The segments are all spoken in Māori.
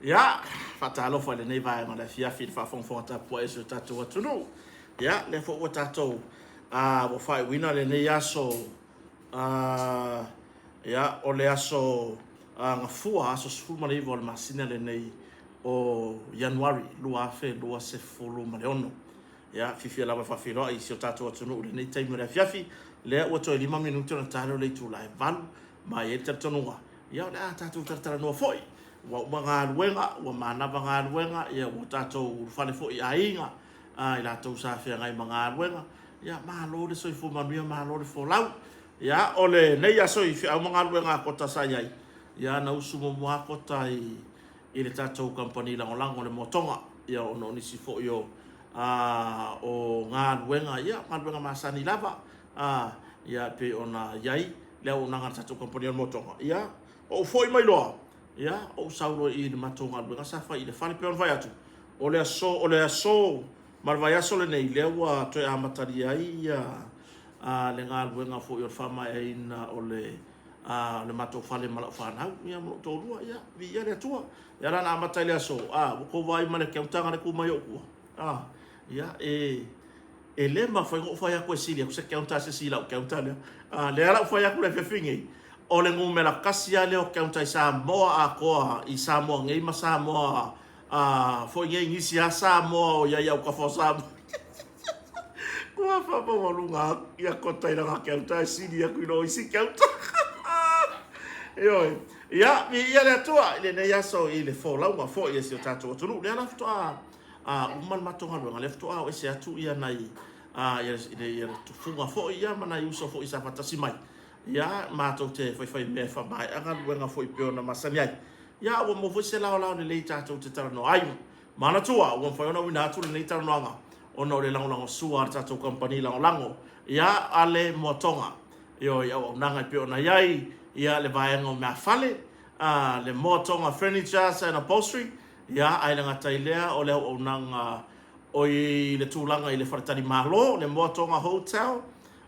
Ya, fatalo fa le nei vai ma le fia fit fa fon fota po eso tatu watu no. Ya, le fo watato wo fai wina le nei aso ya o le aso nga fua aso sfu ma le vol masina le nei o January lua fe lua se fulu ma le ono. Ya, fifi la fa filo i so tatu watu no le nei time le fiafi le o to 5 minuto na talo le tu lai val ma e tatu no. Ya, na tatu tatu no foi. Wa mga luenga, wa mana mga luenga, ya wa tato fale fo i ainga, ila tau sa fia ngai mga luenga, ya mahalo de soi fo manuia mahalo de fo lau, ya ole nei ya soi fia mga luenga kota sa yai, ya na usumo mua kota i le tato company lango le motonga, ya ono nisi fo yo o ngā luenga, ya ngā luenga masani lava, ya pe ona yai, leo ona ngā tato company le motonga, ya o foi mai loa. Ya o sauro i le matonga luenga sa fa i le fale pe on vai atu o le aso mar vai aso le nei le wa to a matari ai ya le nga luenga fo i fama e na o le mato fale mala fa na ya mo to lua ya vi ya le tua ya na matari aso ko vai mane ke utanga le ku mai o ku ya e le ma fa ngo fa ya ko silia ko se ke unta se sila o ke unta le ala fa ya ku le fefingi o le ngumela kasi ale o kaunta i Samoa a koa i Samoa ngei ma Samoa fo ngei ngisi a Samoa o ia ka fo Samoa kua fa pa walunga ia kota i ranga kaunta i sini aku ino isi kaunta ia le atua ile ne yaso i le fo launga fo i esi o tato o tunu le ala fito uman matonga luenga le fito o esi atu ia nai ia tufunga fo ia mana i uso fo i sa fatasi mai ya mato te fai me fa mai anga luenga foi pe ona masani ai ya o mo foi se la le leita to te tara no ai mana tua o foi ona wina tu le leita no anga ona le lango sua ta to company lango ya ale motonga yo ya o nanga pe ona yai ya le vai ngo ma fale le motonga furniture and upholstery ya ai langa tailea o le o nanga o i le tulanga i le fartani malo le motonga hotel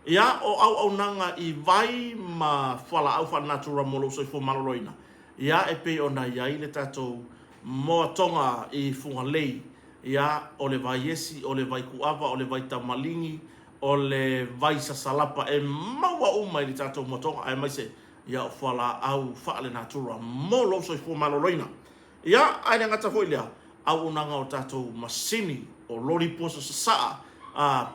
ya o au nanga i vai ma fala au fa natura molo so fo maloloina ya e pe ona ya ile tato mo tonga i funga lei ya o le vai esi o le vai kuava o le vai tamalingi o le vai sasalapa e maua uma i tato mo tonga ai mai se ya fala au fa le natura molo so fo maloloina ya ai ngata fo ile au nanga o tato masini o lori poso sa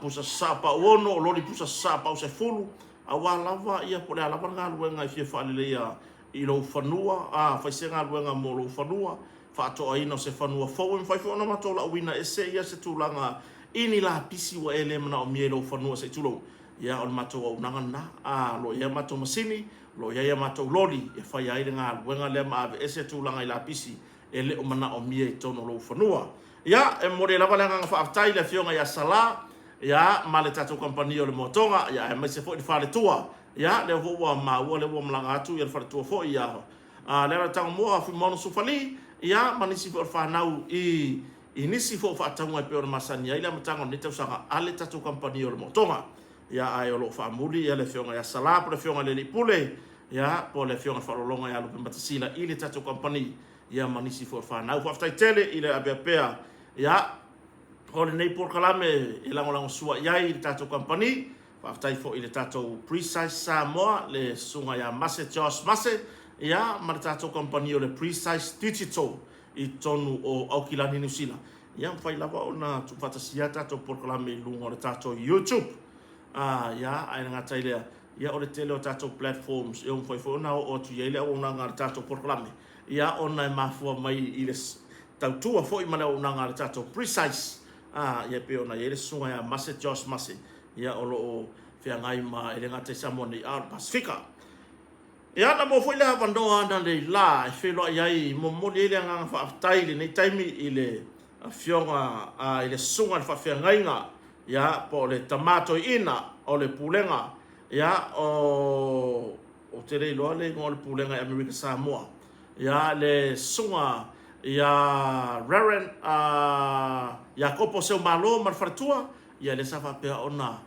pusa sapa wono lori pusa sapa o se fulu awa lava ia po le lava nga luenga i fa le ia i lo fanua fa se nga luenga mo lo fanua fa to ai no se fanua fo en fa fo no matola wina ese ia se tulanga ini la pisi wa ele mana o mielo fanua se tulo ia on mato o nanga na lo ia mato masini lo ia mato lori e fa ia nga luenga le ma ese tulanga i la pisi ele o mana o mie tono lo fanua ia e mo le lava nga fa aftai le fionga ia sala ya male tato company o le motonga ya mai se fo di fale tua ya le vo wa ma wo le wo mlanga atu ya fale tua fo ya le ra tang mo afu mono sufali ya manisi fo fa nau i nisi fo fa tang wa pe o masani ya ila matanga ni tau sanga ale tato company o le motonga ya ai o lo fa muli ya le fionga ya sala pro fionga le pule ya po le fionga fa longa ya lo pe matasila ile tato company ya manisi fo fa nau fa tele ile abepea ya o le nei porkalame i lango sua iai le tatou company whaftai fo i le tatou Precise Samoa le sunga ya Mase Josh Mase ia ma le tatou company o le Precise Digital i tonu o Aukilani New Zealand ia mwhai lava o na tupatasia tatou porkalame i lunga o le tatou YouTube ia aina ngata ilea ia o le tele o tatou platforms ia mwhai fo na o tu iai lea o na ngā tatou porkalame ia o na mafua mai i le tautua fo i mana o na ngā tatou Precise ia pe ona ia le sunga ya Mase Josh Mase ia o lo fia ngai ma ele ngate Samoa ni Pasifika ia na mo foi le vandoa na le la e fe lo ia mo mo le nga fa tai le nei taimi ile fionga ile sunga fa fia ngai nga ia po le tamato ina o le pulenga ia o tere lo le ngol pulenga America Samoa ia le sunga ya Raren ya kopo se malo mar fartua ya le safa pe ona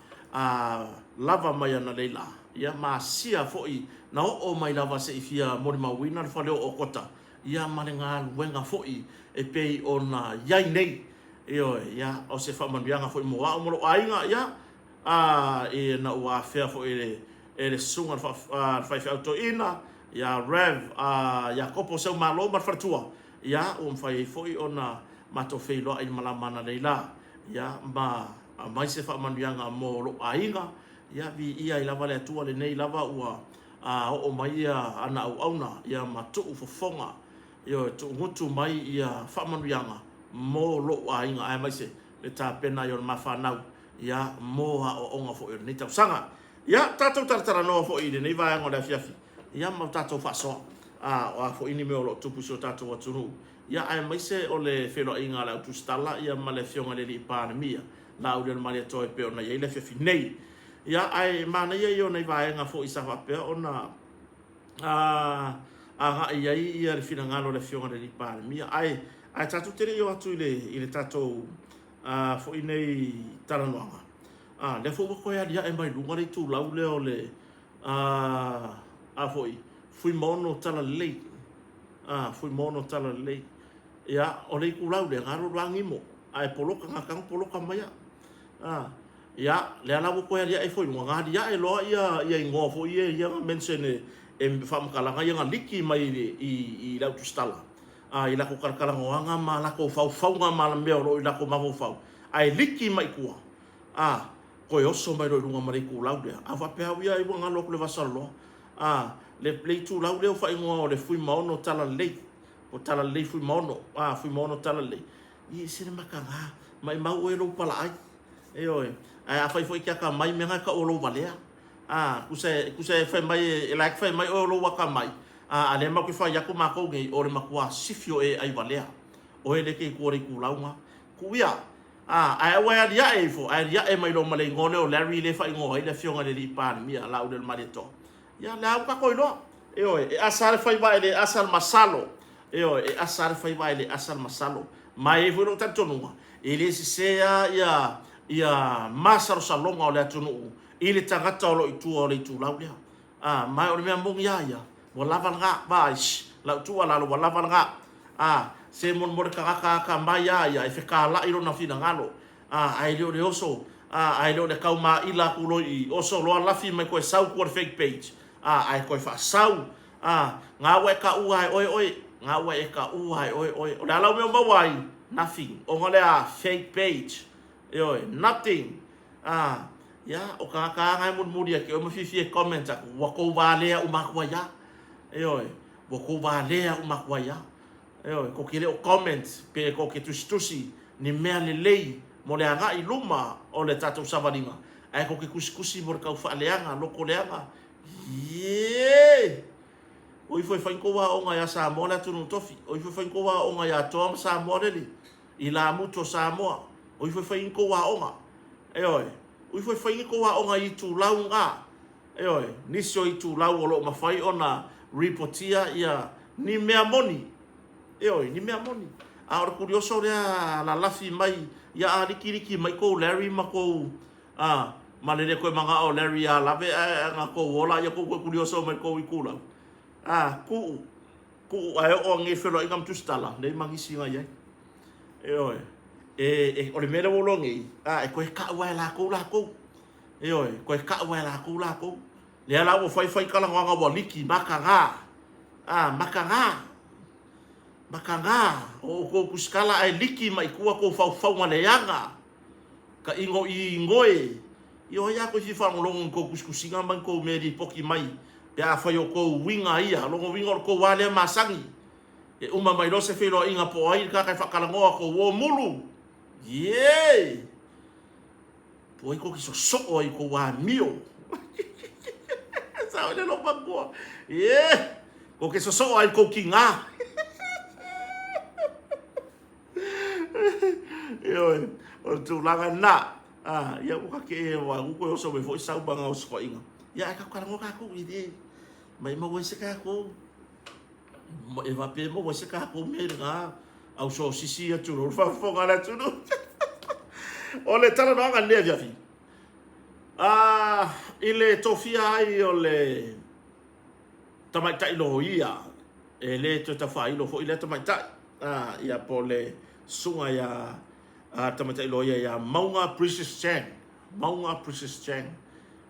lava mai na leila ia masia foi na o mai lava se ifia mori mawina fa le o kota ia malenga wenga foi e pei ona yai nei io ia o se fa manbianga foi mo wa mo ainga ia e na ua fea foi ele sunga fa fa auto ina ia rev ia kopo se malo mar fartua ia fai foi ona mato feilo ai malamana leila ia ma mai se fa manbianga mo lo ainga ia vi ia i lava le atua le nei lava ua o mai ia ana au auna ia matu fofonga io tu ngutu mai ia fa manbianga mo lo ainga ai mai se le ta pena yo mafanau ia mo o onga fo ni tau sanga ia tatou taratara no fo i nei vai ngo le fiafi ia ma tatou fa so o fo ini me o lo tupu so tatou atunu ia ai mai se o le felo inga la tu stala ia ma le fionga le li pandemia la u le mali to e pe ona ia le fiafi nei ia ai mana ia yo nei vai nga fo i sa fa pe ona ia le fina ngalo le fionga le li pandemia ai tatou tere yo atu ile tatou fo i nei taranoanga le fo ko ya dia e mai lunga le tu lau le o le foi fui mono tala le fui mono tala le ya o le ku lau le ngaro rangi mo ai poloka ngakang poloka mai ya le ala ko ya dia e foi lunga dia e lo ia ngo fo ia mention e fam kala nga nga liki mai i lau tu stala i la ko kala ngoanga ma la ko fau nga ma me o la ko ma fau ai liki mai kua ko yo so mai runga mari ku laude ava pe havia i wanga lo le vasalo le play tu laude o fa ingo le fui maono tala le fui maono fui maono tala le i sine makanga mai mau e lo pala ai ai a fai foi ka mai me ka o lo valea kuse fai mai e like fai mai o lo waka mai ale ma ku fa ya ku ma ko ngi o le makua sifio e ai valea o ele ke ko ri ku launga ku ia ai wa dia e fo ai dia e mai lo male ngole o Larry le fa ngo ile fionga le li pan mi ala o del marito ya la ka ko lo e asar fai ba ile asal masalo e asar fai ba ile asal masalo mai e vo tanto no ele se ia masaro salonga o le tunu ile tangata o lo o le tu laulia mai o me mbong ya mo lava nga bais la tu ala lo lava nga se mon mor ka mai ya e feka la iro na fina ngalo ai le oso ai le ka ma ila ku lo i oso lo la fi mai ko sau ko fake page ai ko fa sau nga we ka u ai oi nga we ka u ai oi o la me mo wai nothing o ngole fake page nothing ya o ka ngai mun mudia ke o mo fi comment wa ko vale o makwa ya wa ko vale o makwa ya ko kile o comment pe ko ke tusi ni mea le lei mo le anga i luma o le tatou savalinga ai ko ke kusikusi mo ka fa leanga loko leanga o foi ko wa o nga ya sa mo la tunu tofi o foi ko wa o nga ya tom sa mo le i la muto sa mo o foi ko wa o nga o foi ko wa o nga i tu launga ni so i tu lau o lo mafai ona reportia ia ni mea moni ni mea moni ora curioso rea la lafi mai ya riki mai ko Larry ma ko ma le ko manga o Larry lave nga ko wola ya ko curioso mai ko ikula ku ai o ngi felo ingam tu stala le mangisi nga ye o le mele wolongi ko ka wa la ko ko ka wa la ko le ala wo fai kala nga wa liki makanga o ko kuskala ai liki mai kua ko fau ngale yanga ka ingo i ngoe yo ya ko si fa ngolong ko kuskusinga man ko meri poki mai pe a fa yo ko winga ia lo winga ko wale masangi uma mai lo se felo inga po ai ka fa kala ngo ko wo mulu po ko so oi ko wa mio sa ole lo bagua ko ke so ai ko kinga o tu langa na ya o ke wa ko so me foi sa banga o so inga ya ka ka ngo ka ko ide mai mo se ka ko e va pe mo se ka ko me nga au so sisi ya tu ro fa fo ngala tu no o le tala nga ne via fi ile tofia ai o le tamai tai lo ia le to ta fa ilo fo ile to mai tai ia po le sunga ia tamata ilo ia maunga Precious Chang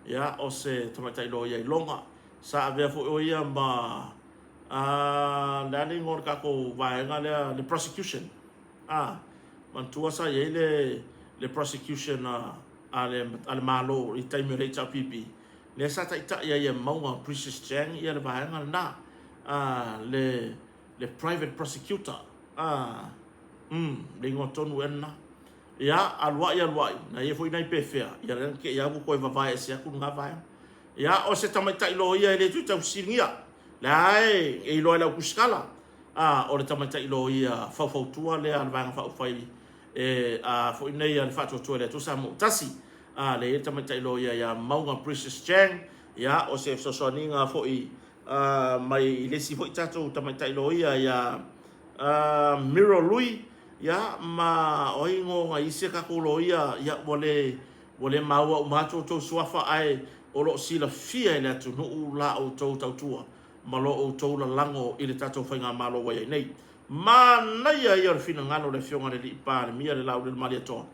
ia o se tamata ilo ia longa sa ave fo ia ma lani ngor ka ko vaenga le prosecution man tua sa ye le prosecution ale malo i taimi rei ta pipi le sa ta ita ia maunga Precious Chang ia le vaenga na le private prosecutor le ngotonu enna ia alwai na ye foi nai pefea ia ren ke ia ko va vai se ku nga vai ia o se tamata ilo ia le tu tau singia lai e ilo la kuskala o le tamata ilo ia fa tua le al vanga fa fai foi nei al fa tu le tu sa mo tasi le tamata ilo ia maunga Precious Chang ia o se so ninga foi mai le si foi tatu tamata ilo ia Miro Lui ya ma oingo nga ise ka kulo ia wole maua umato to suafa ai o lo sila fia ina tu no la o to tua malo o to la lango ile tato fainga malo wa nei ma na ia fina ngalo le fionga le pa mia le lau le mali to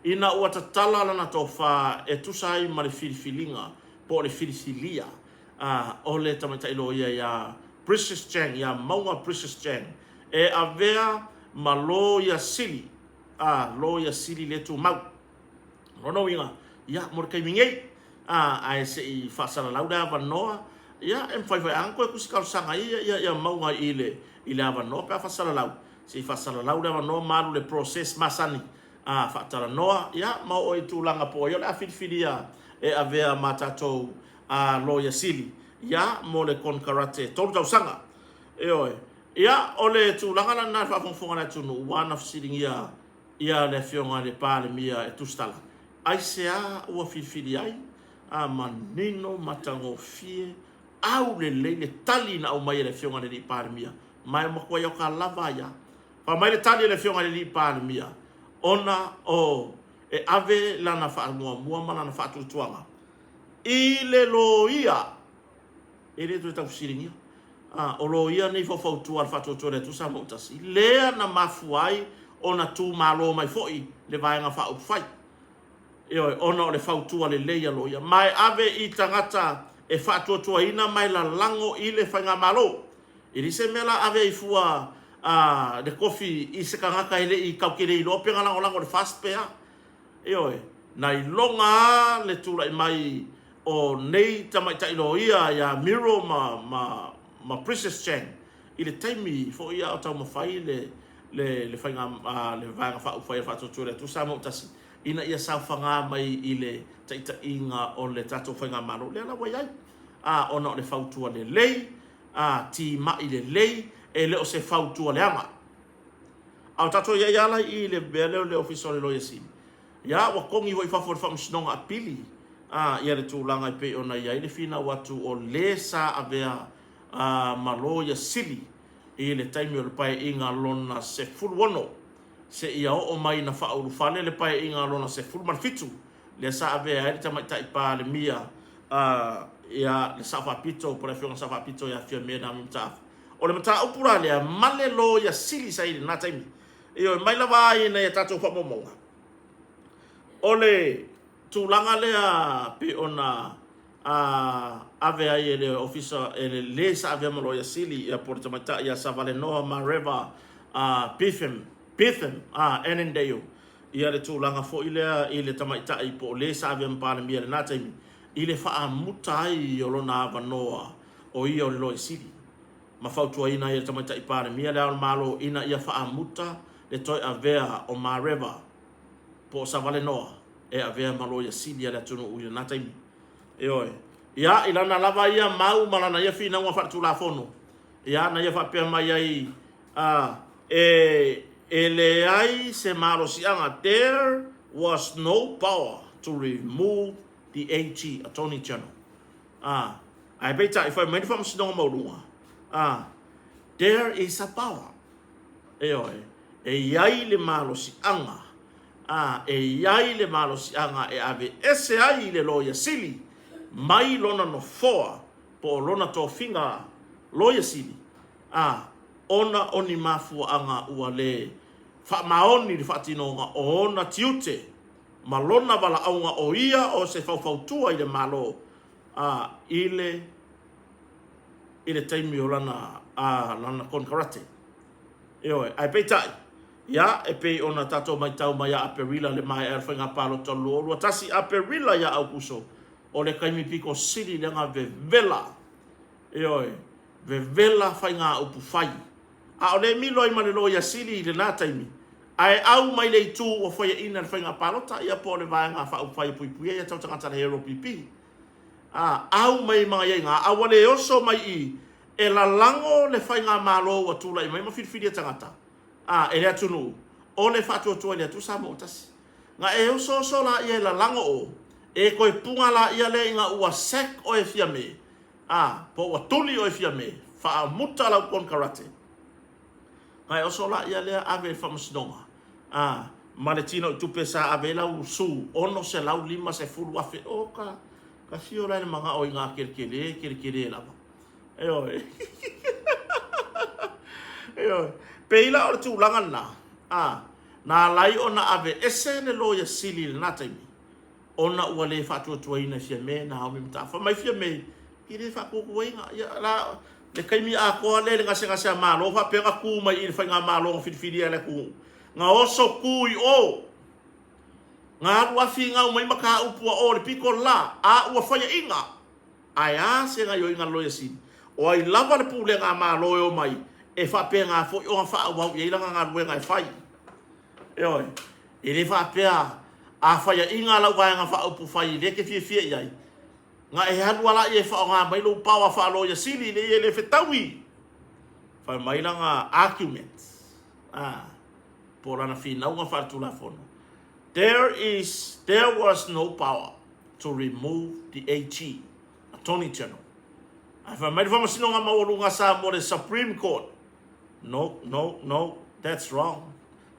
ina o tatala na to fa e tu sai ma le filifilinga po le filisilia o le tamata ilo ia Precious Chang ya maunga Precious Chang e avea ma lo ya sili le tu mau no winga ya mor kai mingei ai se i fasala lauda va noa ya em fai anko ku skal sanga ya mau nga ile va no pa fasala lau se fasala lauda va no malu le process masani fa tala noa ya ma o tu langa po yo la filia e avea matato lo ya sili ya mo le kon karate to tau sanga ia ole tu langa na fa fonga na tu no one of sitting ia le fionga le pale mia e tu stala ai sea o fili ai manino matango fie au le tali na o mai le fionga le pale mia mai mo ko yo ka lava ya pa mai le tali le fionga le pale mia ona o e ave la na fa mo mana na fa tu tuanga ile lo ia ele tu ta sitting o lo ia nei fo tu al fatu tu le tu sa mo tasi le na mafuai ona tu malo mai foi le vai nga fa fai ona le fa tu le le ia lo ia mai ave i tangata e fatu tu ina mai la lango i le fa nga malo i se mela ave i fua de coffee i se kanga ka ile i ka kire i lo pe nga lango le fast pe nai longa le tu la mai o nei tamai tai lo ia ya Miro ma Precious Chang ile taimi fo ia o tau mafai le fainga le vanga fa fa tu le tu sa mo tasi ina ia sa fanga mai ile taita inga o le tato fainga malo le la wai ona le fautua le lei ti ma ile lei e le o se fautua le anga au tato ia la ile bele le official lo yesi ya wa kongi wa fa for fam snonga apili ia le tu langa pe ona ia ile fina watu o le sa avea malo ya sili i le taimi o le pai inga lona se fulu wono se ia o mai na whauru whane le pai inga lona se fulu marfitu le sa avea e tamai tai pa le mia ia le safa pito po le fionga safa pito ia fia mea na mta o le mta upura le male lo ya sili sa ili na taimi iyo mai la vai na ia tato wha momonga o le tūlanga lea pe ona ave ai le officer le sa ave malo ya sili ya porta mata ya savale noa mareva Pitham Annandale ia le tūlanga fo ile tamaita i po le sa ave mpana mia le nata imi ile fa muta ai o lona ava noa o ia o le loe sili ma fautua ina ia tamaita i pana mia le al malo ina ia fa muta le toi avea o mareva po savale noa e avea malo ya sili le tunu u nata imi ia ilana lava ia mau malana ia fina wa fatu la fono ia na ia fa pe mai ai ele ai se maro si anga there was no power to remove the AG Attorney General I bet if I made from snow mo there is a power e ai le maro si anga e ai le maro si anga e ave ese ai le loya sili mai lona no foa po lona to finga loya sili ona oni mafuanga ua le whamaoni li whatinonga o ona tiute malona wala aunga o ia o se whautua i le malo ile taimi o lana kon karate. Eoe, ai peitai. Ia, e pei ona tato mai tau mai a perila le mai e whainga palo tolu o rua tasi a perila ia au kuso o le kaimi piko siri le ngā vevela. Eoe, vevela whainga upu whai. A o le milo i mani lo ia siri le nā taimi. Ai au mai le tu o whaia ina le whainga palota ia po le vaenga wha upu whai pui pui ia tau tangata le hero pipi. Au mai mga ienga, awale oso mai i e la lango le whainga malo wa tula i mai mawhirwhiria tangata. E rea tunu, o le whatua tua lea tu sa mo tasi. Nga e oso la ia la lango o, e koe punga la ia le inga ua sek o e fia me. Po ua tuli o e fia me, wha muta lau kon karate. Nga e oso la ia lea ave whamasinonga. Ma le tino i tupe sa ave lau su, ono se lau lima se furu afe, o ka fio lai mga o inga kirikire lava. Eoe. Eoe. Peila o le tūlanga na. Nā lai o na ave ese ne lo ya sili le nataimi. O na ua le whatua tuaina fia me na hau mi mtafa. Mai fia me, i le whakuku wainga. Le kaimi a koa le ngase a malo. Wha penga kū mai i le whainga malo ngā whiriwhiria le kū. Ngā oso kū i o. Ngā ua whi ngau mai maka upua o le piko la. A ua whaia inga. Ai a se ngā yo inga lo ya sili. O ai lava le pūle ngā malo o mai. E whapea ngā fo i o ngā wha wau i eilanga ngā ruenga e whai. Eoi, e le whapea a whaia inga lau vai ngā wha upu whai leke fia iai. Ngā e hanu ala i e wha o ngā mailo pawa wha alo ia sili le i e le whetaui. Whai maila ngā argument. Porana whinau ngā wha tula whono. There was no power to remove the AG, Attorney General. I whai maila whamasino ngā mauru ngā sa mo le Supreme Court. No, that's wrong.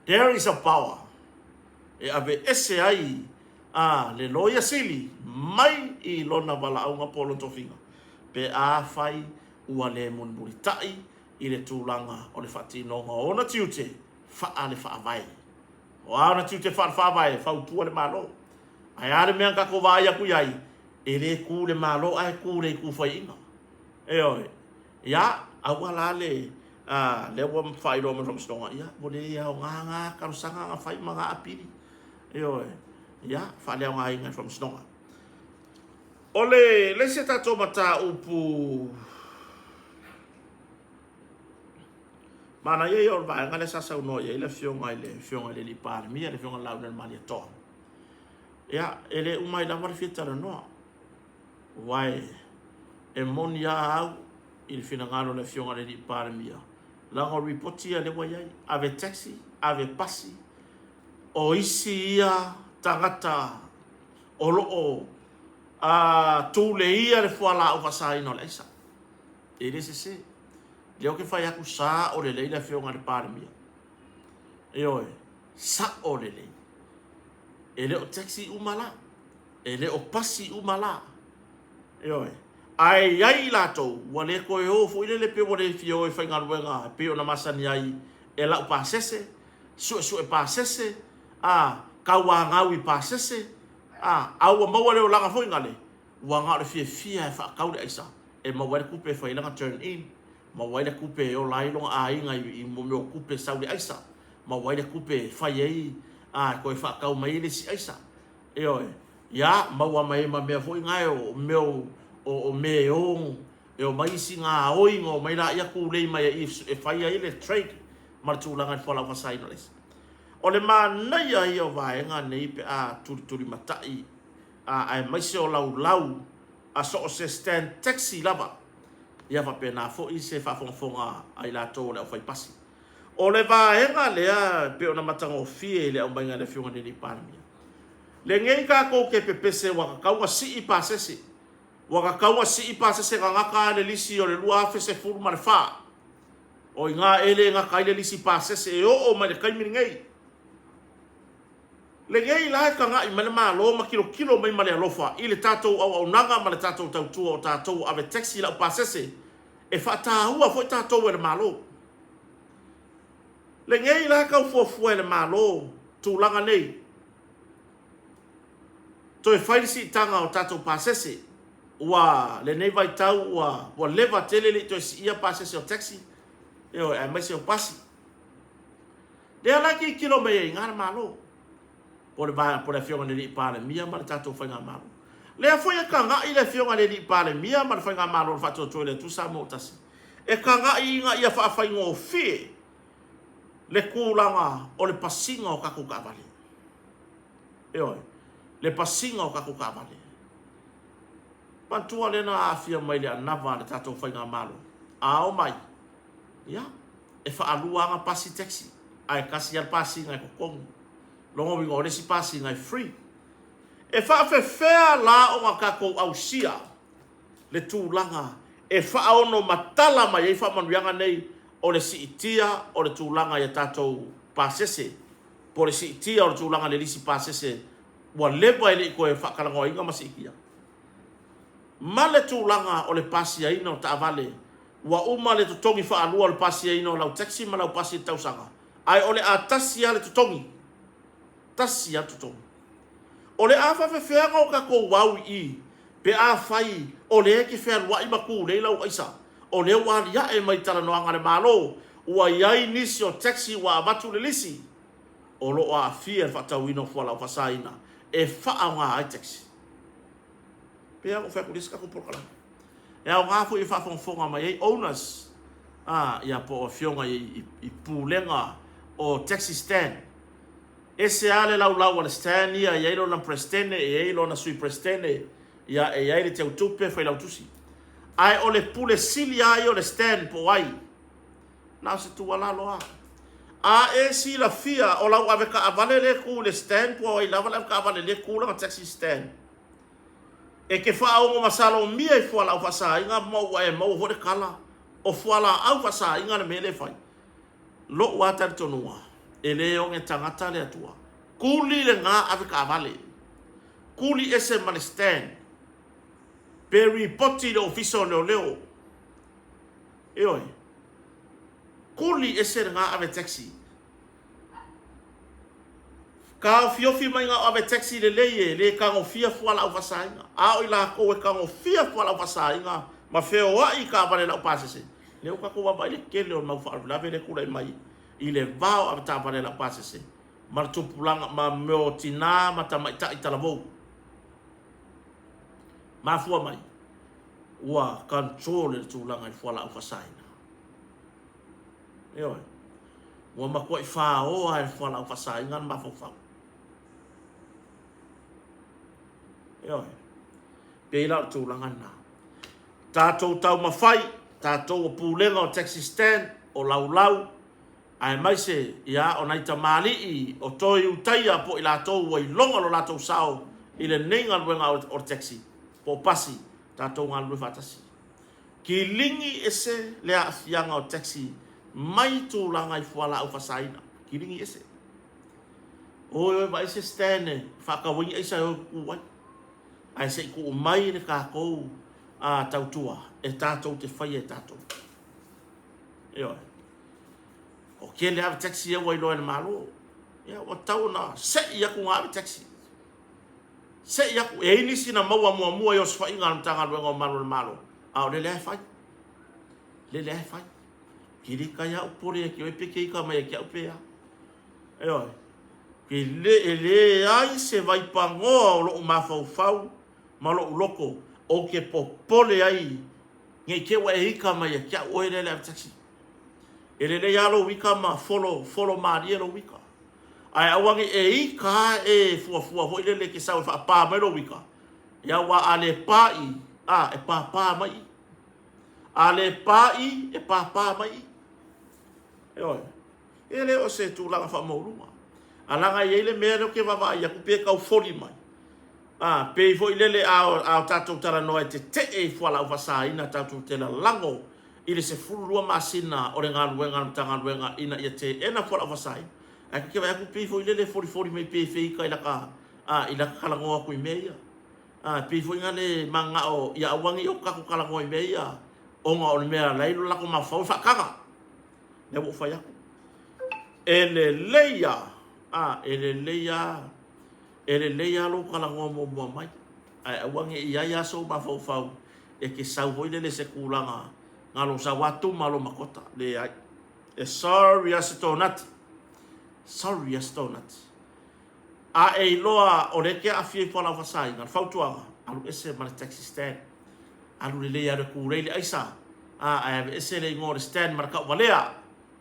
There is a power. E ave ese ai le loia sili mai I lona wala au ngā polo tofinga. Pe a whai ua le munburitai I le tūlanga o le whatinonga o na tiute wha le whaavai. O a na tiute whaavai whautua le malo. Ai are mea kako vai aku iai e le ku le malo ai ku le ku whai inga. Eoi, ia au ala le le wa fai ro mo stonga ia bole ia nga karusanga nga fai mga apiri eo ia fa le nga inga from stonga ole le se tato mata upu mana ye yo va nga le sasa uno ye le fionga le li par mi le fionga la un mali to ia ele umai la var fita no wai e monia au il finangalo le fionga le li par mi Lango reportia le waiai, ave taxi, ave pasi, o isi ia tangata, o loo, tūle ia le fuala o wasai no leisa. E le se, leo ke whai aku sa o le leila whionga le pāremia. E oe, sa o le lei. E le o taxi umala, e le o pasi umala. E oe, ai lato wale ko e o fo ile le pe wale fio e whainga ruenga pe o na masani ai e lau pasese su e pasese kaua ngau I pasese au maua le o langa fo ingale wa ngau le fia e whakau le aisa e maua le kupe whailanga turn in maua le kupe o lailonga a inga I mo kupe sau le aisa maua le kupe whai ei ko e whakau mai le si aisa e oe ia maua mai ma mea fo inga o meo o me o mai singa oingo mai la ia ku le mai e fai ai le trade martulanga fola wasai no les o le mana ia o vaenga nei pe turi matai ai mai se o lau so se stand taxi lava ia va pena fo I se fa fonga ai la to le fai pasi o le vaenga le pe ona matanga fie le o mai le fionga ni palmia le ngai ka ko ke pepese wa ka wa si I pasese waka kaua si I pasese ngaka le lisi o le lua fese furu ma le wha. O ngā ele ngaka I le lisi pasese e o ma le kaimiri ngai. Le ngai lai ka ngā I male maa lo ma kilo mai ma le alofa. I le tātou au nanga ma le tātou tautua o tātou ave taxi la pasese. E wha tāhua fo I tātou e le maa lo. Le ngai la ka fuafua le malo tulaga nei. Toi fai si tanga o tatou pasese. Wa le nei vai tau wa leva tele le toi si ia pasese o taxi. Eo e mai se o pasi. Le ala ki kilo me ngara malo. Por fionga le pale mia ma tatou fai ngā malo. Le foi e kanga i le fionga le pale mia ma fai ngā malo fa to le tu sa mo tasi. E kanga i nga ia fa fai ngo fi. Le kulanga o le pasinga o kaku kavale. Eo le pasinga o kaku kavale. Pantua le na afia mai le anava le tatou fai ngā malo. A o mai. Ya. E fa aluanga pasi taxi. Ai kasi al pasi ngai kokongu. Longo wingo le si pasi ngai free. E fa fea la o nga kako au sia. Le tūlanga. E fa ono matala mai e fa manuianga nei o le si itia o le tūlanga ia tatou pasese. Po le si itia o le tūlanga le lisi pasese. Wa leba ele ko e fa kalango inga masi ikia. Ma le tūlanga o le pasi aina o taavale. Wa uma le tutongi fa alua le pasi aina o lau taxi ma lau pasi tausanga. Ai ole a tasi ale tutongi. Tasi a tutongi. Ole a fa fea ngau kako wau i. Pe a fai. Ole e ki fea lua i maku le lau aisa. Ole wali ya e mai tala noanga le malo. Ua iai nisi o taxi wa abatu le lisi. Olo a fia fa tauino fua lau fasaina. E fa a ngā ai taxi. Pe a fea kulisi kako porkala. E au ngafu i fa fonga mai ei owners. Ia po o fionga i pulenga o taxi stand. Ese ale lau ale stand ia i eilo na prestene e eilo na sui prestene ia e eile te utupe fai lau tusi. Ai o le pule sili ai o le stand po ai. Nau se tu wala loa. A e si la fia o lau ave ka avale le ku le stand po ai lava lau ka avale le ku la taxi stand. E ke fa o masalo mia i fua lau fasa inga mau e mau hore kala. O fua la au fasa inga le mele fai. Lo wata tonua. E le o nge tangata le atua. Kuli le ngā ave ka avale. Kuli ese mane stand. Peri poti le ofiso leo leo. Eoi. Kuli ese ngā ave taxi. Ka fiofi mai ngā ave taxi le leie. Le ka ngofia fua lau fasa inga. A oi la koe ka ngofia fua lau fasa inga. Ma feo wa i ka avale lau pasese. Leo ka koa mai le kele o mau whaaru. Lawe le kura i mai. I le vao a ta vale la pasese. Ma tupulanga ma meo tina ma ta mai ta i talavou. Ma fua mai. Ua control le tūlanga i fuala au fasaina. Eoi. Ua makua i wha oa i fuala au fasaina ma fau. Eoi. Peila o tūlanga nā. Tātou tau mawhai. Tātou o pūlenga o taxi stand. O lau. Ai mai se ia o nai tamali i o toi utaia po i lātou wa i longa lo lātou sao i le nenga luenga o taxi po pasi tātou ngā lue whatasi. Ki lingi ese lea afianga o taxi mai tūlanga i fuala au whasaina. Ki lingi ese. Oi mai se stane whakawingi eisa o kuwai. Ai se ku mai ne kākou a tautua e tātou te whai e tātou. Eoi. O ke le ave taxi e wai loe na malo. Ia, o tau na se iaku ngā ave taxi. Se iaku, e inisi na maua mua i o sfa inga na tanga luenga o malo na malo. A o le lea fai. Le lea fai. Kiri ka ia upore e ki o epeke i ka mai e ki au pea. E oi. Ki le ai se vai pangoa o lo umafau fau. Ma lo uloko. O ke popole ai. Nge ke wa e ika mai e ki au oe le lea taxi. E le yalo wika ma follow maria lo wika. Ai awangi e ika e fua ho ile ke sa fa pa mai lo wika. Ya wa ale pai e pa mai. Ale pai e pa mai. E oi. Ele o se tu langa fa mouruma. Alanga ye le mero ke va ya ku pe ka foli mai. Pe fo ile le a tatu tara no te e fua la fa sa ina tatu te la lango. Ile se fulua masina o le ngā luenga tanga luenga ina ia te ena fora wasai. A ke vai aku pifo ile le 40 me pfi ka ila ka ila kalangoa ku meia. Pifo inga le manga o ia awangi o ka ku kalangoa meia. O nga o le mea lai la ko ma fa kanga. Ne wo fa ya. ele leia ele leia lo kala ngomo mo mai ai awange ia so ba fau e ke sau voi le se kulanga ngalo sa watu malo makota le ai e sorry astonat a e loa o le ke a fie fola fasai ngal fautuanga alu ese mal taxi stand alu le leia le kurele aisa a ese le ngor stand marka valea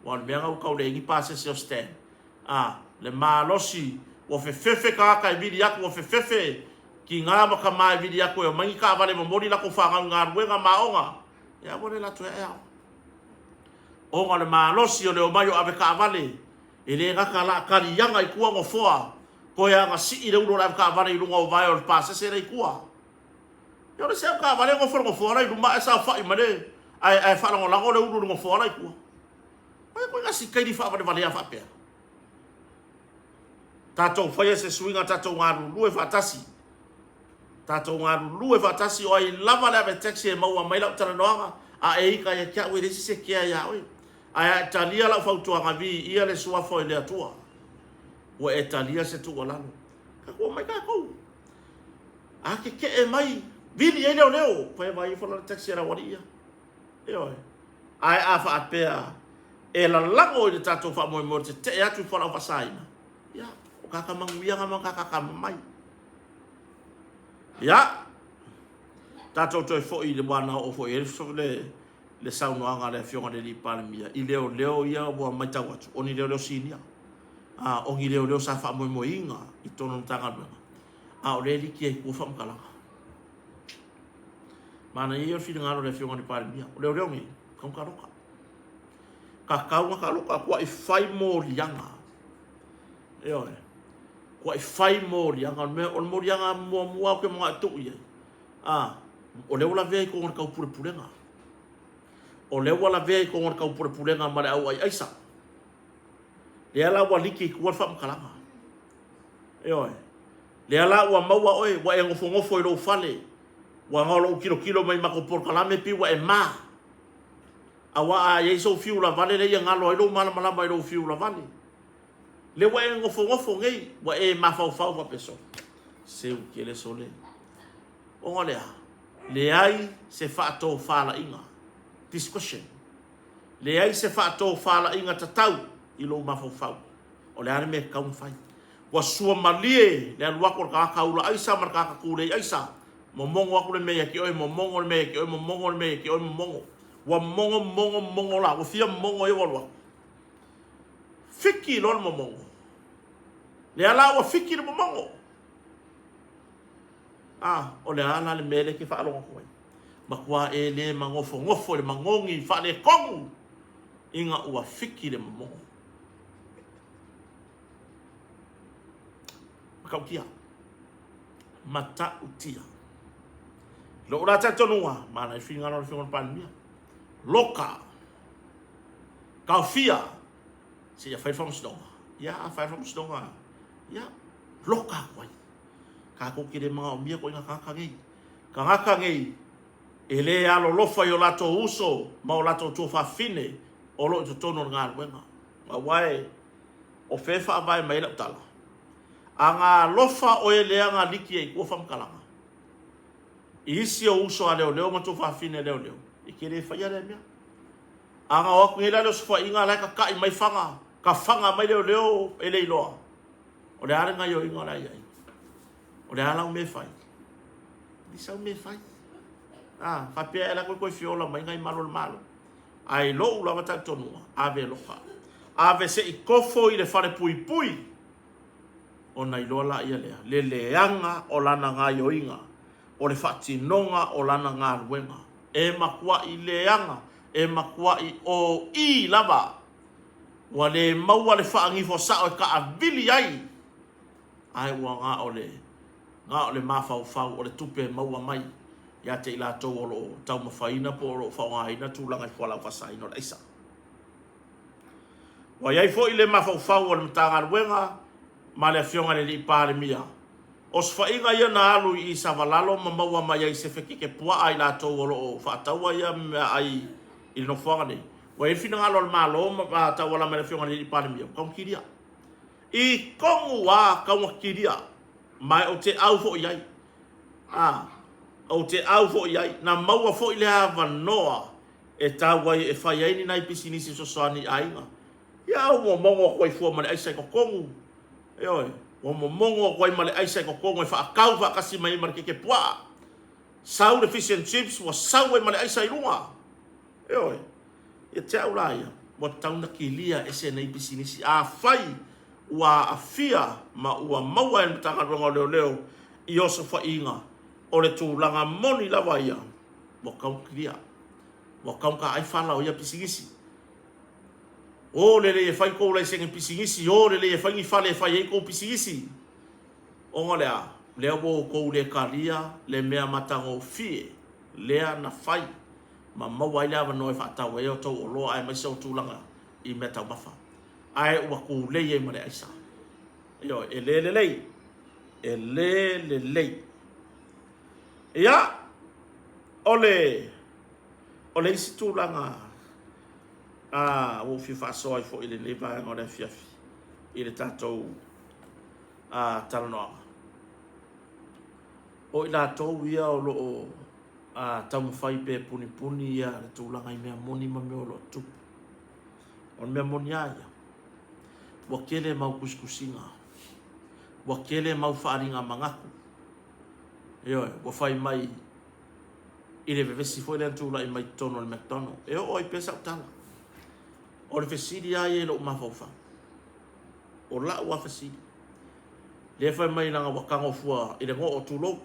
wan benga u kau le ngi passe se stand le malosi o fefe ka vidi yako o fefe ki ngā maka mai vidi yako e mangi ka vale mo mori la ko fa ngā ruenga maonga ya bole la tu e o le malosi o le o mai o ave ka vale e le ngaka la kari yanga i kua ngo foa ko ya nga si i le ulo la ka vale i lunga o vai o passe se rei kua yo le se ka vale ngo foa rai luma esa fa i mane ai fa ngo lango le ulo ngo foa rai kua ai ko nga si kai di fa vale ya fa pe tatou fai se swinga tatou ngaru lue fatasi tatou ngaru lue fatasi o ai lava le ave taxi e maua mai la tana noanga a e ika ya kia we resi se kia ya we a talia la fautua ngavi ia le sua foi le atua o e talia se tu lano ka ko mai ka ko a ke e mai vini e leo fai vai fo la taxi era waria e oi ai a fa apea e la lango de tatou fa mo te atu fo la fasaina ya kaka manguia nga kaka mai ya tato to fo i le bana o fo e so le sauno anga le fionga de li palmia i leo ia bo mai tawatu oni leo sinia o ngi leo sa fa mo inga i tono tanga o le li ki ko fam kala mana i o fi ngalo le fionga de palmia o leo ngi kom karoka kakau karoka ko i fai mo lianga yo ko ai fai mori anga me on mori anga mo ke mo atu ye o le wala ve ko on ka purenga o le wala ve ko on ka purenga mare au ai aisa le ala wa liki ko fa mkalanga yo le ala wa maua oi wa ngofo lo fale wa ngolo kilo mai mako por kalame pi wa e ma awa ye so fiu la vale le ngalo lo mala mai lo fiu la vale le wa ngofo ngai wa e mafau wa peso se o que le sole olha le ai se fato fala inga discussion le ai se fato fala inga tatau i lo mafau olha ar me ka un fai wa sua malie le wa ko ka ula aisa mar ka ku le aisa momongo aku le me ki oi momongo le me ki oi momongo le me ki oi momongo wa mongo la o fia mongo e wa fiki lol momongo le ala wa fiki le momongo o le ala le mele ke fa lo ko makwa e le ngofo le mangongi fa le kongu inga ua fiki le momongo makaukia mata utia lo ora tatonua mana finga no finga palmia loka kaufia se ya fai fams dong ya fai fams dong ya loka kwai ka ko kire ma mia ko ngaka ngai ele alo lofa yo lato uso ma lato to fa fine o lo to tono ngal wenga ma wai o fefa vai mai la tala anga lofa o ele anga liki e ko fam kalanga isi o uso ale leo ma to fa fine leo ikire fa ya le mia anga o ko ela lo fa inga la ka mai fanga ka fanga mai leo ele lo o le ara nga yo inga la ia o le ala me fai di sa me fai fa pia ela ko fiola mai ngai malo ai lo la mata tonu ave loka ave se ikofo i le fare pui o nai lo la ia le anga o lana nga yo inga o le fati nonga o lana nga ruenga e makua i le anga e makua i o i lava wa le maua le faangi fo sa o ka avili ai wa nga o le mafau o le tupe maua mai ya te ila to o tau mafaina po o fa nga ina tu langa fo la fasai no isa wa yai fo ile mafau o le tanga ruenga ma le fionga le pare mia os fa inga ia na alu i savalalo mama wa mai se feki ke pua ai la to o fa tawa ia ai il no fanga ni wa e fina ngalo malo ma ta wala ma le fiona le pa mi ko kiria I kongu wa ka kiria mai o te au fo iai o te au fo iai na maua fo ile ava noa e ta wai e fai ai ni nai pisinisi so soani ainga ia o mongo ko i fu ma le aisa ko kongu e oi o mongo ko i ma le aisa ko kongu e fa kau fa kasi mai mar ke pua sau de fish and chips wa sau e ma le aisa i lunga e oi e te au laia mo tauna kilia e se nei pisinisi a fai ua afia ma ua maua e mtanga rongo leo leo I oso fa inga o le tūlanga moni lawa ia mo kau kiria mo kau ka ai whala o ia pisigisi o le e whai kou lai sengen pisigisi o le e whai whale e whai e kou pisigisi o ngā lea lea wo kou le karia le mea matango fie lea na whai ma maua i lea wano e whaatau e o tau o loa ai mai sau tūlanga I mea tau mafa ai ua kou lei e mare aisa yo e le lei ia ole isi tūlanga o fi whaasoa I fo I le lewa ngā rea fiafi I le tātou talanoa o I la tau ia o loo tau mawhai pe puni puni ia le tūlanga I mea moni ma mea o lo tupu o mea moni aia wa kele mau kuskusinga wa kele mau whaaringa mangaku Eo, wa whai mai I le vevesi foi le antula I mai tono le McDonald. Eo o I pesa utala. O le fesidi ai e lo umawhauwha. O la ua fesidi. Le whai mai langa wakango fua I le ngo o tulo.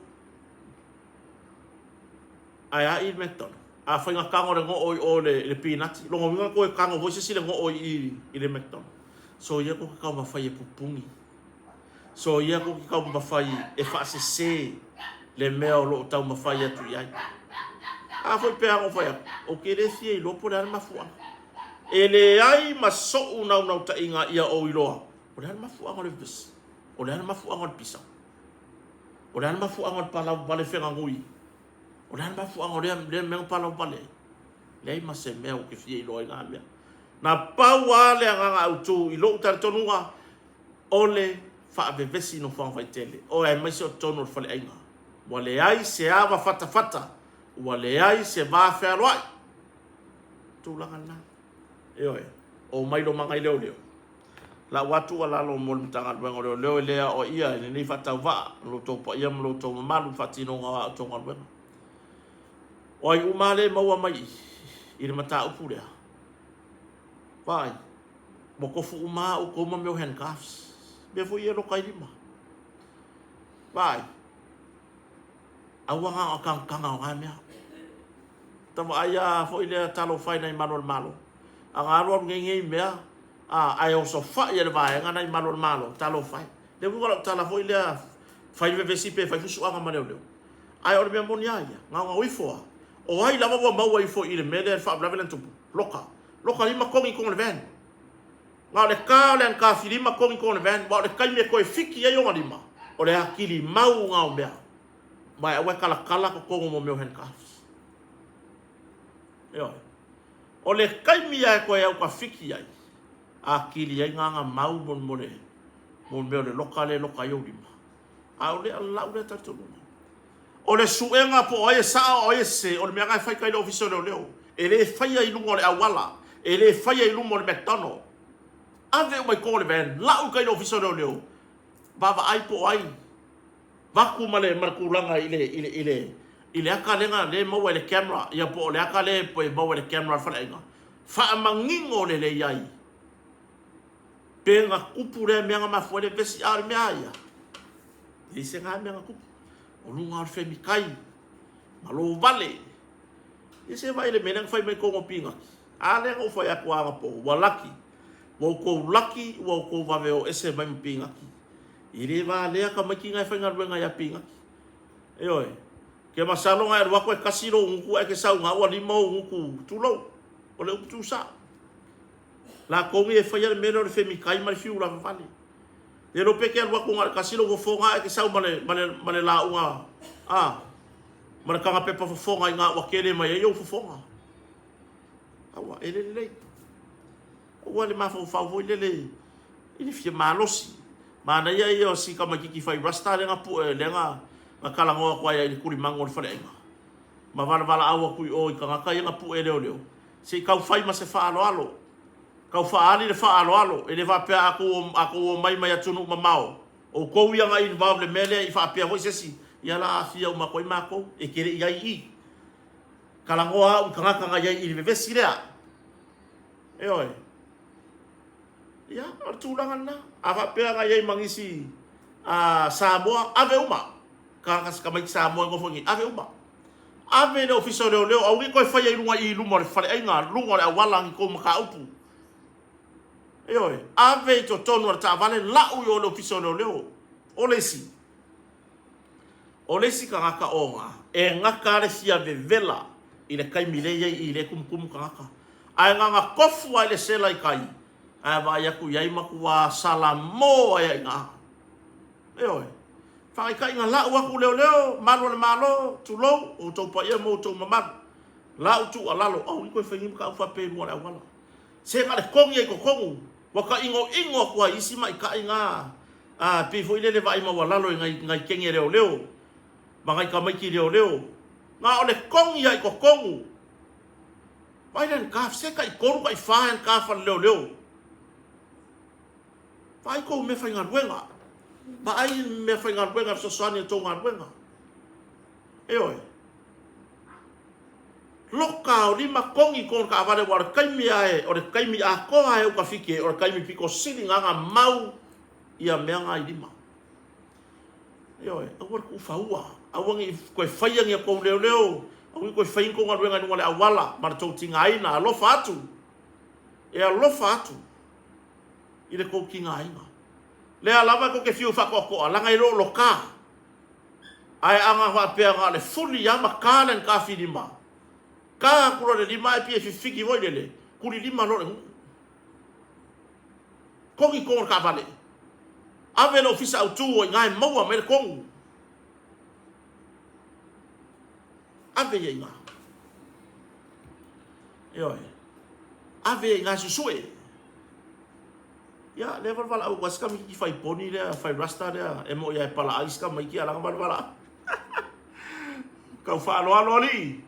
Ai a I McDonald. A whai ngā kango le ngo o le peanut. Longo winga koe kango voise si le ngo o I le McDonald. So ia ko ka ma fai e pupungi. So ia ko ka ma fai e whaase se le mea o lo tau ma fai atu iai. A foi pe a fai o ke le fie I lopo le mafua. E le ai ma so una ta inga ia o iloa. O le mafua ngol bis. O le mafua ngol pisa. O le mafua ngol pala vale fenga ngui. O le mafua ngol le mea pala vale. Le ai ma se mea o ke fie iloa inga mea. Na paua le anga autu I lo tar tonua ole fa vevesi no fa tele o ai mai so tono fa le ainga wa le ai se ava fata wa le ai se va fa roi tu la ngana o mai lo manga leo la watu ala lo mo mtanga lo leo lea o ia ni fata va lo to pa ia lo to malu fatino nga to nga o ai umale maua mai I le mata upulea Pai, mo ko fu uma o ko ma meu handcuffs. Be fu ia lo kai lima. Pai. Awanga o kanga o ngamea. Tama aya fo ile talo fai nai malo. Anga ro ngenge mea. Ai o so fa ia le vai nga nai malo talo fai. Le fu ko tala fo ile fai ve vesipe fai fu anga ma leo. Ai o me monia ia. Nga uifo. O ai lava wa mau uifo ile mele fa blavelan tu. Loka lima kongi kong le van. Ngā le kā le an kāwhi lima kongi kong le van. Wa le kai me koe fiki e yonga lima. O le hakili mau ngā o mea. Mai awe kala ko kongo mo meo hen kāwhi. Eo. O le kai mi ai koe au ka fiki ai. Akili ai ngā mau mon mole. Mon meo le loka yo lima. Au le alau le tatunu. O le suenga po oie saa oie se. O le mea ngai whai kai le ofiso leo. E le whai ai lungo le awala. E le whai ai lungo le McDonald. Ave o mai kōle van. Lau kai le ofiso leo. Bava ai po ai. Vaku ma le markulanga ile aka lenga le maua le camera. Ia po le aka le po e maua le camera whana inga. Wha mangingo le iai. Penga kupu le meanga mafua le vesi aare mea ia. I se ngā meanga kupu. O lunga ar whemi kai. Malo vale. I se vai le menang whai mai kongo pinga. A le ngau whai aku anga po. Walaki. Wau kou laki. Wau kou wawe o ese mai mpinga ki. I re wā lea ka maki ngai whai ngaruenga ia pinga ki. E oi. Ke masalonga e wako e kasiro nguku e ke sau ngā ua lima o nguku tūlau. O le upu tūsa. La kongi e whai ale mena o le whemi kai mai fiu la vale. E lo peke al wako ngā kasiro go fonga e ke sau mane la unga. Mana kanga pepa fonga i ngā wakere mai e yo fonga. Awa, ele lei. ua le mafau foi lele ini fia malosi mana ia si kama kiki fai rasta le ngapu le nga kalango kwa ia kuli mango le fale ainga ma vala awa kui o ka ka ia ngapu leo si kau fai ma se fa alo kau fa ali le fa alo e le va pe aku mai atunu mamao o ko ia nga involve le mele I fa pe ho sesi ia la afia uma koi mako e kere ia I kalangoa u kanga kanga ia I ve silea e oi ia o tulangan na ava pe nga ia mangisi Samoa ave uma kanga kamai Samoa ngofongi ave uma ave le official leo au ko fa ia lunga I lumo le fale ainga lunga le walang ko maka upu e oi ave to tonu ta vale la u yo le official leo Olesi kangaka onga e ngaka le sia vela I le kai milei I le kumkum kangaka ai nganga kofu ai le sela I kai ai va ya ku yai maku wa salamo ai nga e oi fa kai nga la wa ku leo malo tu lo o to pa ia mo to mama la tu alalo au ko fa ngim ka fa pe mo la wala se ka le kongi ko kongu wa ka ingo ko isi mai ka nga pe foi le vai ma wala lo ngai kenge leo mangai ka mai ki leo nga ole kongi ai ko kongu vai den ka se ka ko ka fa en ka fa leo vai ko me fa ngarwenga ba ai me fa ngarwenga so sani to ngarwenga e oi loka o lima kongi kon ka vale war kaimi ai o le kaimi a ko ai o ka fike o kaimi piko sili nga mau ia meanga I lima e oi o war ku faua awangi ko faia ngia ko leo awi ko fain ko ngarwenga ni wale awala mar to tinga ina lo fatu e lo fatu ile ko kinga ina le alava ko ke fiu fa ko alanga I lo loka ai anga fa pe nga le fuli ya makalen ka fi lima ka kuro le lima e pie fiki voi lele kuri lima lo kongi ko ka vale ave lo fisa autu o ngai maua me kongu ave ye nga oi ave nga susue ya level vala au waska mi ki fai poni le fai rasta le e mo ya pala aiska mai ki ala vala kau fa alo ali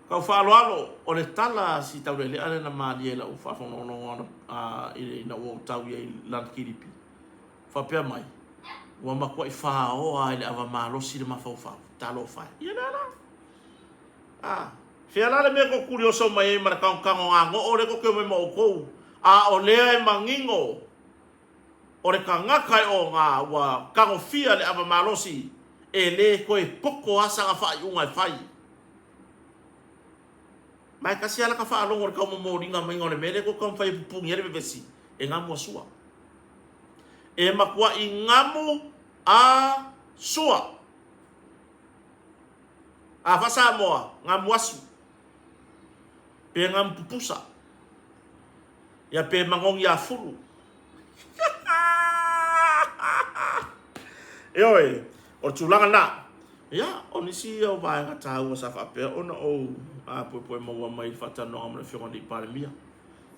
kau fa alo o le tala si tau le ale na mali la u fa fo no I na o tau ye lan kiripi fa pe mai wa ma ko fa o ai le ava malo si le ma fa talo fa ia la fiala le me ko curioso mai mar ka ngo o le ko ke me mo ko o le ai mangingo o le kanga kai o nga wa ka fia le ava malo si e le ko e poko asa nga fa unga fai mai kasi ala ka fa alongo ka mo ringa mai ngone mele ko ka fai pupung yere bebesi e ngamu sua e makua I ngamu a sua a fa Samoa ngamu asu pe ngam pupusa ya pe mangong ya fulu oi o tulanga na ya onisi o vai nga tau sa fa pe ona o a po mo mai fata no am le fion di palmia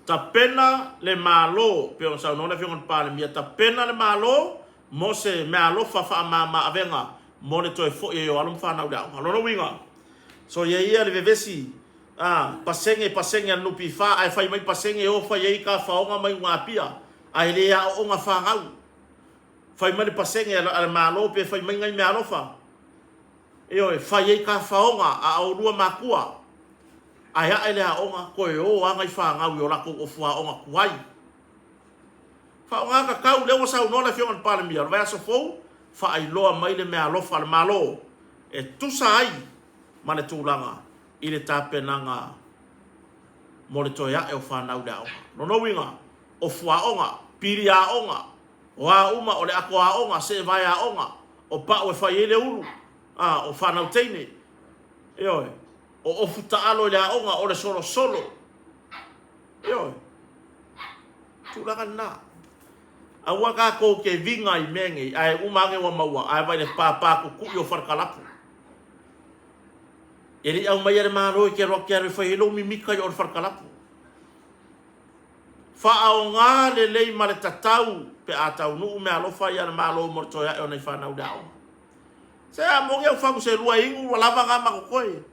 ta pena le malo pe on sa no le fion palmia ta pena le malo mo se me alo fa ma avenga mo le to fo yo alum fa na da no winga so ye ia le vevesi pasenge no pifa ai fai mai pasenge o fa ye ka fa o mai nga pia ai le ya o nga fa ngau fai mai pasenge al malo pe fai mai ngai me alo fa e fa ye ka fa o nga a o lua makua ai ai le o nga ko o ngai fa ngau yo la ko o fa o nga kuai fa o nga ka le o sa no la fion pa le mia va so fo fa ai lo mai le me alo fa le malo e tu sai mane tulanga ile tapenanga mo le toya e o fa na uda no winga o fua onga piri a onga wa uma o le ako a onga se vai a onga o pa o fa ile ulu o fa na utene o futa alo le a onga o le solo tulanga na awa ka ko ke vinga I menge ai uma nge wa maua ai vai le pa ku yo farkalapu ele au mai ele maro ke ro ke fai lo mi mika yo farkalapu Whaaonga le lei ma le tatau pe a tau nuu me alofa ia na malo mortoia e o nei whanau dao. Se a monge au whaku se lua ingu wa lava ngā makokoi.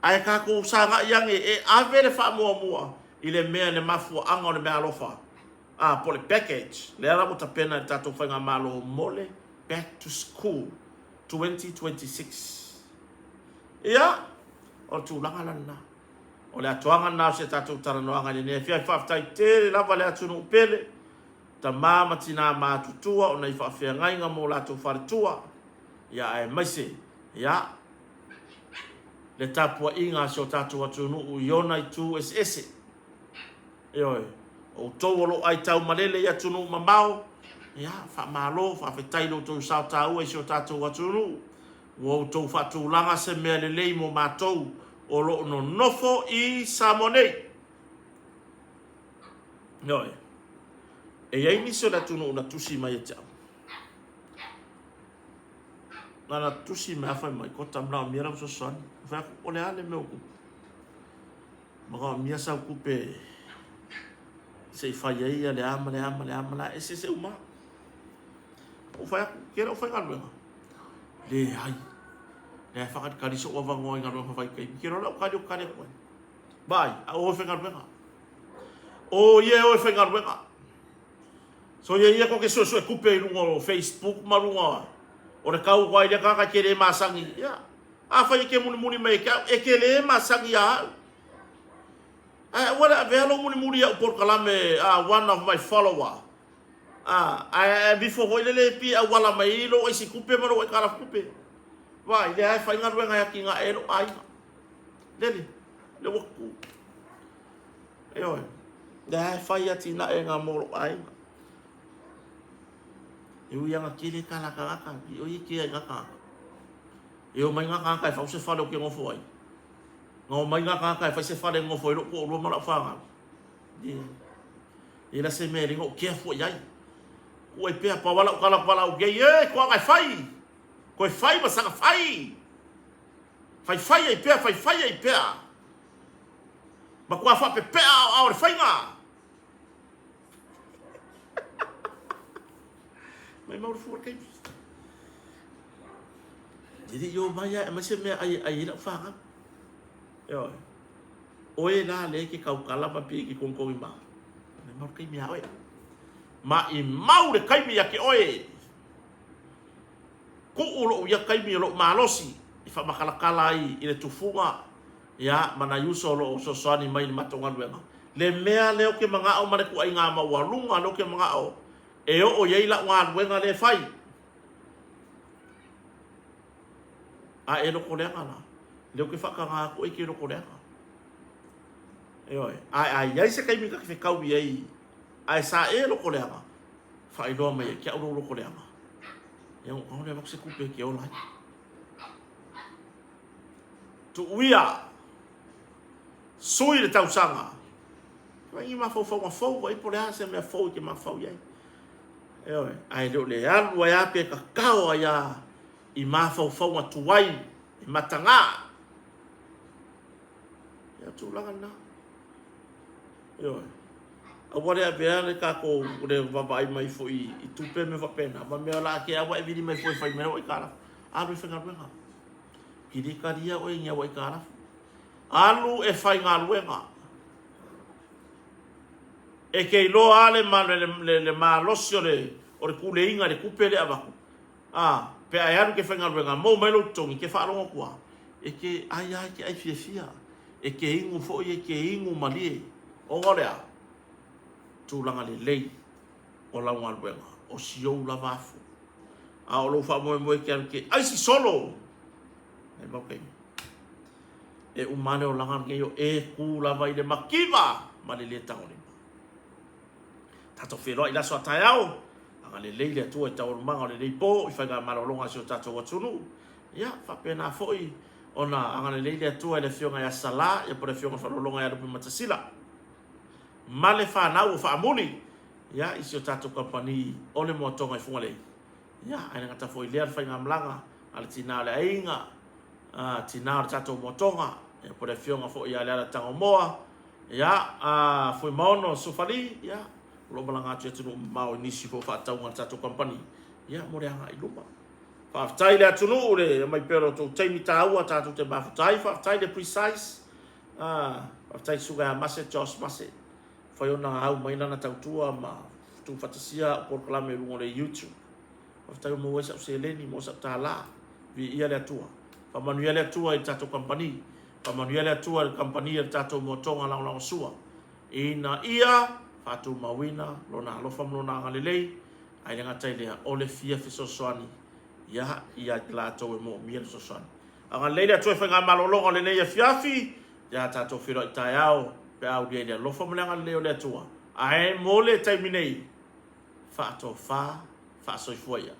Ai kako usanga iange e ave le wha mua mua i le mea le mafua anga o le mea alofa. Po le package. Le ara mo tapena le tatou whainga malo mole back to school 2026. Ia, o tūlanga lana. O le atuanga nao se tatou taranoanga le nea fiai whaftai tere lava le atunu upele. Ta mama tina mātutua o nei whawhia ngainga mo latou wharetua. Ia ai maise. Ia. Le tapua inga se o tatou atunu u iona i tū ese. Ioi. O tōwolo ai tau malele ia tunu mamao. Ia, wha malo, wha whetailo tō sao tāua i se o tatou atunu. Wo tō whatūlanga se mea le lei mo mātou. O lo no nofo i Samonei. Noi. E iei niso la tunu una tusi mai e tau. Nana tusi me awhai mai kota mnao mira uso soani. Whea ole ale me oku. Maka mia sau kupe. Se i whai eia le ama la. E se uma. O whai aku, kera o whai ngaruenga. Le hai. Le hai whakat kari so wava ngoi ngaruenga whai kai. Kera lau kari o kari koe. Bai, a o whai ngaruenga. O ie o whai ngaruenga. So ia ko ke so kupe i lunga o Facebook marunga. O le kau wai le kaka kere masangi. Ia. A whai ke muni mai ka e ke le masangi a. Wala velo muni ya por kalame one of my follower. Before hoile pi a wala mai lo isi kupe maro e kala kupe. Vai, le ai whai ngaruenga ya ki ngā ero ai. Lele. Le waku. Eoi. Le ai whai ati na e ngā moro ai. Iu ianga kile kala kaka. Iu i kia i ngaka. Iu mai ngaka kai whau se whale o ke ngofo ai. Ngau mai ngaka kai whai se whale ngofo ai lo ko rua mara whanga. Ila se me ringo kia fo iai. Oi pea pa wala o kala wala o gei ko ai whai. Ko e whai masanga whai. Whai ai pea. Ma kua wha pe pea au re whainga. Mai mauri fuwa kei. Jadi yo maya e mase me ai ila whanga. Yo. Oe la le ke kau kalama pi ki kongkongi ma. Mai mauri kei mea oe. Ma i maure kai mi ke oe. Ko ulo ya kai mi lo malosi. I fa makalakala i le tufunga. Ya mana yuso lo so soani mai matonga luenga. Le mea leo ke mga o mare ku ai ngā mawalunga lo ke mga o. E o yei la ngā luenga le fai. A e lo kolenga la. Leo ke whaka ngā ku e ke lo kolenga. E oi. Ai se kai mi ka ke kau i ei. Ai sa e lo kolenga. Whai loa mai e kia uro lo kolenga. Yang kau le wakse kupe ke o lai. Tu uia. Sui le tausanga. Wai ma fau wai po le ase mea fau ke ma fau iai. Eoi, ai leo le alu ai ape kakao ia i ma fau atuai, i matanga. Ia tūlanga na. Eoi. A wale a bea le kako ure wawai mai fo i tupe me wapena. Ma mea la ke awa e vidi mai fo i whai mera o i kara. Alu e whenga ruenga. Kiri karia o i ngia o i kara. Alu e whai ngā ruenga. E kei loa ale ma le malosi o le kule inga le kupe le awaku. Pe ai alu ke whenga ruenga. Mou mai lo tongi ke whaaronga kua. E ke ai ke ai fia. E ke ingu fo i e ke ingu malie. O ngorea. Tūlanga le lei o lau ngā ruenga. O siou la wafu. O lo wha moe ke anu ke. Ai si solo. E mau kei. E umane o langa nge yo e ku la vai le makiva. Ma le le tau le. Tato wheroa i laso a tai au. Anga le lei le atua e tau rumanga o le lei po. I whaiga marolonga si o tato watunu. Ia, whapena foi. Ona anga le lei le atua e le whionga ia sala. Ia po le whionga whalolonga ia rupi matasila. Male whanau o whaamuni. Ia, isi o tato kampani o le moatonga i funga lei. Ia, aina ngata foi lea le whainga mlanga. Ale tina le ainga. Tina o le tato moatonga. Ia po le whionga foi ia le ala tango moa. ya foi maono sofali ya lo malanga tu mau nisi fo fa tau ngata to company ya mo rea i luma fa tai le tunu le mai pero to taimi taua tatu te ba tai fa tai de precise fa tai suga mase jos mase foi ona au mai na tau tua ma tu fatasia por klame lu ngore YouTube fa tai mo wesa se leni mo sa tala vi ia le tua fa manuel le tua i tatu company fa manuel le tua le company i tatu mo tonga la sua ina ia fatu mawina lona lo fam lona ngalelei ai nga tai le ole fia fiso soani ya la to mo mien so soani anga leila to fa nga malolo le ne fiafi ya tato filo itayao pe au dia lo fam langa le le tua ai mo le tai minei fa so foia